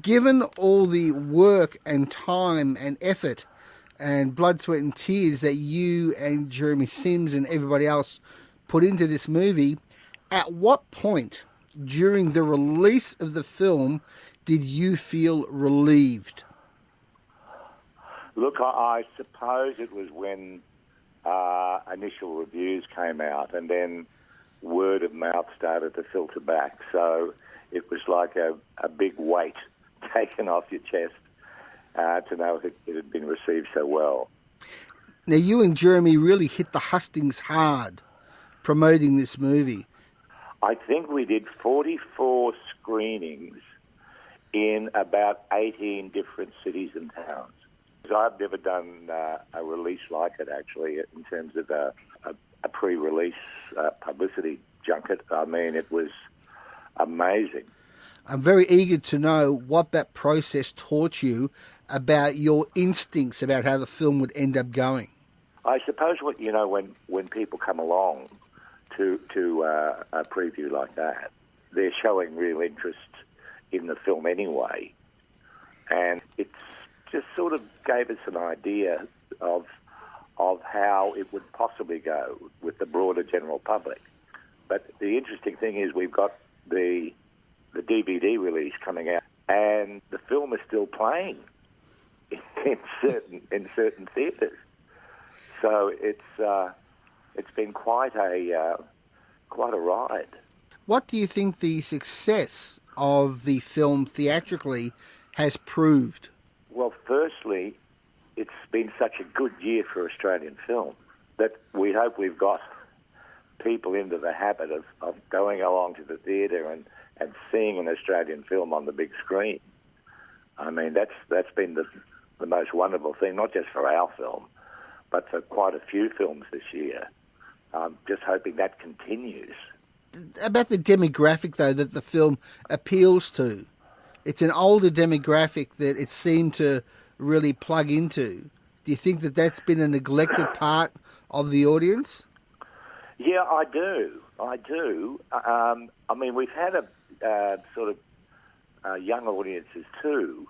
given all the work and time and effort and blood, sweat and tears that you and Jeremy Sims and everybody else put into this movie, at what point during the release of the film did you feel relieved? Look, I suppose it was when initial reviews came out and then word of mouth started to filter back. So it was like a big weight taken off your chest to know it had been received so well. Now, you and Jeremy really hit the hustings hard promoting this movie. I think we did 44 screenings in about 18 different cities and towns. I've never done a release like it, actually, in terms of a pre-release publicity junket. I mean, it was amazing. I'm very eager to know what that process taught you about your instincts about how the film would end up going. I suppose when people come along to a preview like that, they're showing real interest in the film anyway, and it's just sort of gave us an idea of how it would possibly go with the broader general public. But the interesting thing is we've got the DVD release coming out, and the film is still playing in certain theatres. So it's been quite a ride. What do you think the success of the film theatrically has proved? Well, firstly, it's been such a good year for Australian film that we hope we've got people into the habit of going along to the theatre and seeing an Australian film on the big screen. I mean, that's been the most wonderful thing, not just for our film, but for quite a few films this year. Just hoping that continues. About the demographic, though, that the film appeals to. It's an older demographic that it seemed to really plug into. Do you think that that's been a neglected part of the audience? Yeah, I do. I mean, we've had a sort of young audiences too,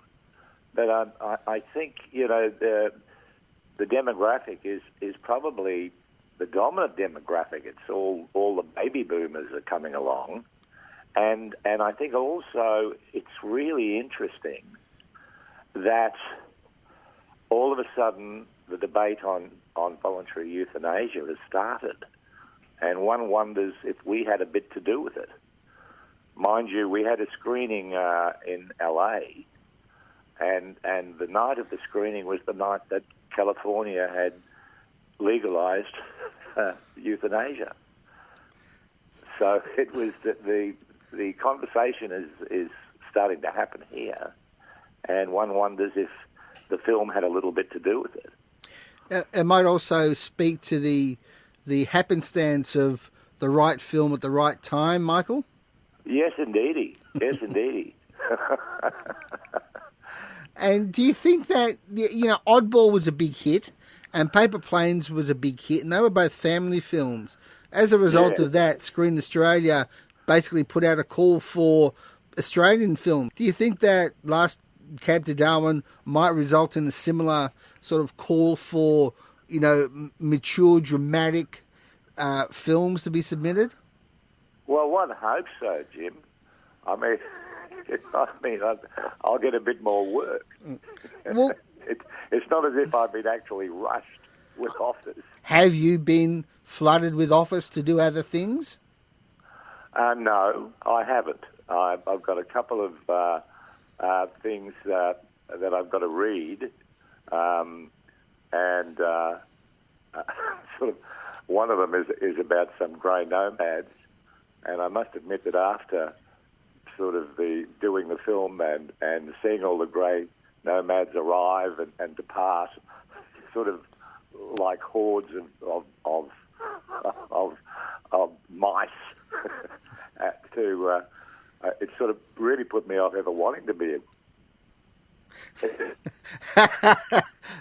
but I think the demographic is probably the dominant demographic. It's all the baby boomers are coming along. And I think also it's really interesting that all of a sudden the debate on voluntary euthanasia has started. And one wonders if we had a bit to do with it. Mind you, we had a screening in LA, and the night of the screening was the night that California had legalized euthanasia. So it was the conversation is starting to happen here, and one wonders if the film had a little bit to do with it. It might also speak to the happenstance of the right film at the right time, Michael? Yes, indeedy. Yes, indeedy. And do you think that, Oddball was a big hit and Paper Planes was a big hit, and they were both family films. As a result of that, Screen Australia basically put out a call for Australian film. Do you think that Last Cab to Darwin might result in a similar sort of call for, mature, dramatic films to be submitted? Well, one hopes so, Jim. I mean, I'll get a bit more work. Well, it's not as if I've been actually rushed with offers. Have you been flooded with offers to do other things? No, I haven't. I've got a couple of things that I've got to read, and sort of one of them is about some grey nomads, and I must admit that after sort of doing the film and seeing all the grey nomads arrive and depart, sort of like hordes of mice, it sort of really put me off ever wanting to be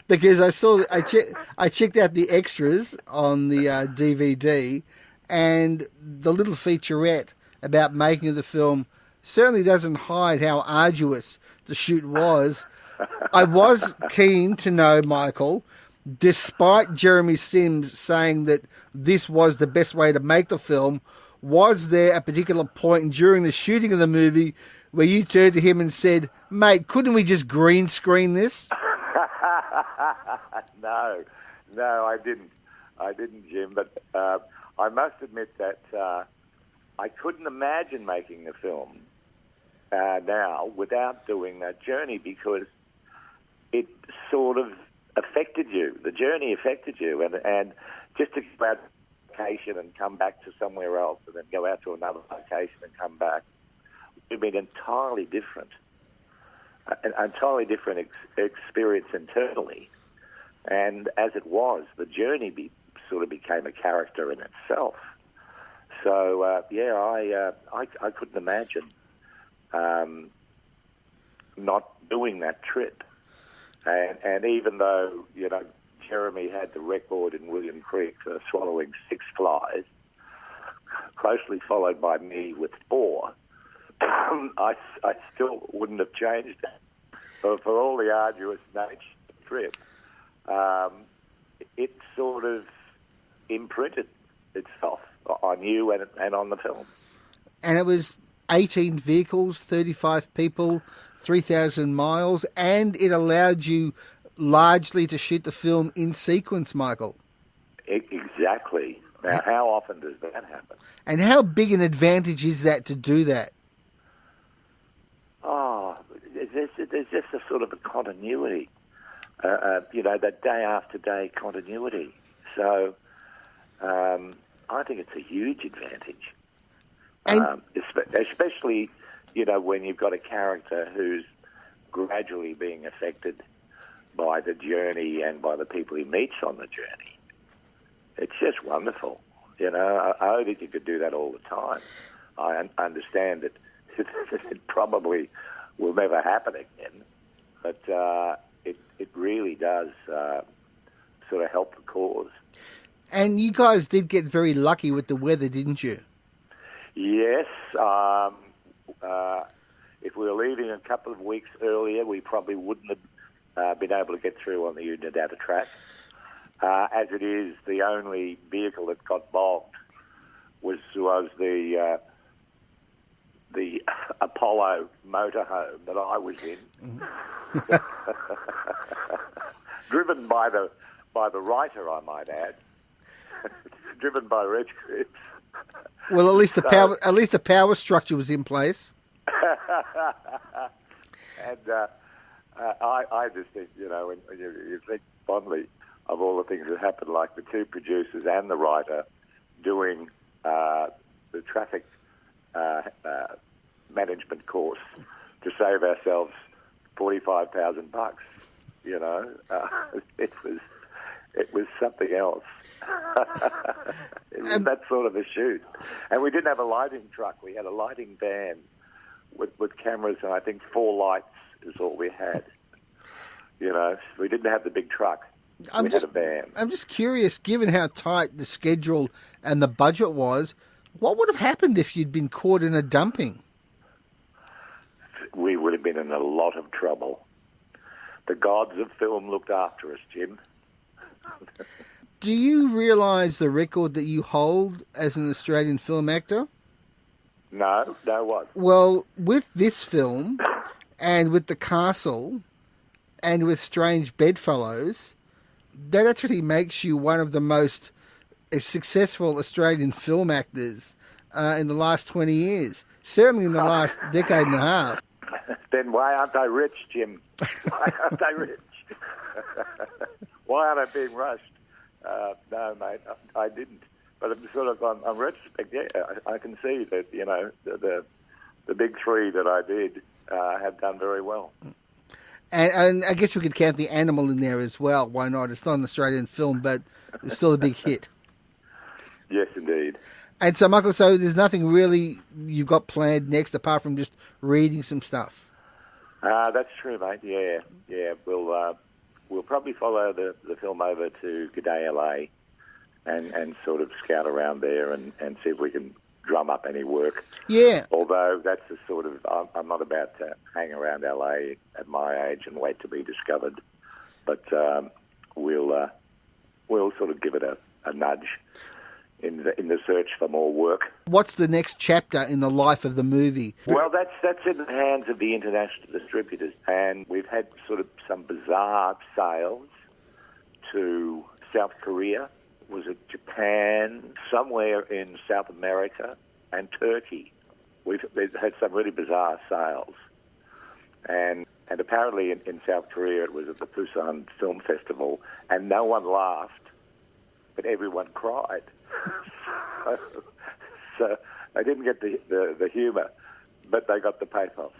because I checked out the extras on the DVD, and the little featurette about making of the film certainly doesn't hide how arduous the shoot was. I was keen to know, Michael, despite Jeremy Sims saying that this was the best way to make the film, was there a particular point during the shooting of the movie where you turned to him and said, mate, couldn't we just green screen this? No, I didn't. I didn't, Jim. But I must admit that I couldn't imagine making a film now without doing that journey, because it sort of affected you. The journey affected you, and just to go out to location and come back to somewhere else, and then go out to another location and come back, would have been entirely different. An entirely different experience internally. And as it was, the journey sort of became a character in itself. So, I couldn't imagine not doing that trip. And even though, Jeremy had the record in William Creek for swallowing 6 flies, closely followed by me with 4, I still wouldn't have changed it. For all the arduous nature of the trip, it sort of imprinted itself on you and on the film. And it was 18 vehicles, 35 people, 3,000 miles, and it allowed you largely to shoot the film in sequence, Michael. Exactly. Now, how often does that happen? And how big an advantage is that to do that? Oh, there's just a sort of a continuity, that day after day continuity. So I think it's a huge advantage, especially, when you've got a character who's gradually being affected by the journey and by the people he meets on the journey. It's just wonderful. I hope that you could do that all the time. I understand that it probably will never happen again, but it really does sort of help the cause. And you guys did get very lucky with the weather, didn't you? Yes. If we were leaving a couple of weeks earlier, we probably wouldn't have been able to get through on the Euthanasia track. As it is, the only vehicle that got bogged was the Apollo motorhome that I was in, driven by the writer, I might add, driven by Reg Cribb. Well, at least the power structure was in place. And I just think, when you think fondly of all the things that happened, like the 2 producers and the writer doing the traffic management course to save ourselves $45,000. It was something else. It was that sort of a shoot, and we didn't have a lighting truck. We had a lighting van with cameras, and I think 4 lights is all we had. We didn't have the big truck. We had a van. I'm just curious, given how tight the schedule and the budget was, what would have happened if you'd been caught in a dumping? We would have been in a lot of trouble. The gods of film looked after us, Jim. Do you realise the record that you hold as an Australian film actor? No, what? Well, with this film, and with The Castle, and with Strange Bedfellows, that actually makes you one of the most successful Australian film actors in the last 20 years. Certainly in the last decade and a half. Then why aren't I rich, Jim? Why aren't I rich? Why aren't I being rushed? No, mate, I didn't. But I'm sort of, on retrospect, yeah, I can see that, the big 3 that I did have done very well. And I guess we could count The Animal in there as well. Why not? It's not an Australian film, but it's still a big hit. Yes, indeed. And so, Michael, there's nothing really you've got planned next apart from just reading some stuff? That's true, mate. Yeah. We'll probably follow the film over to G'day LA and sort of scout around there and see if we can drum up any work. Yeah. Although that's the sort of, I'm not about to hang around LA at my age and wait to be discovered, but we'll sort of give it a nudge in the search for more work. What's the next chapter in the life of the movie? Well, that's in the hands of the international distributors, and we've had sort of some bizarre sales to South Korea, was it Japan, somewhere in South America, and Turkey. We've had some really bizarre sales. And apparently in South Korea it was at the Busan Film Festival, and no one laughed, but everyone cried. So they didn't get the humour, but they got the pathos.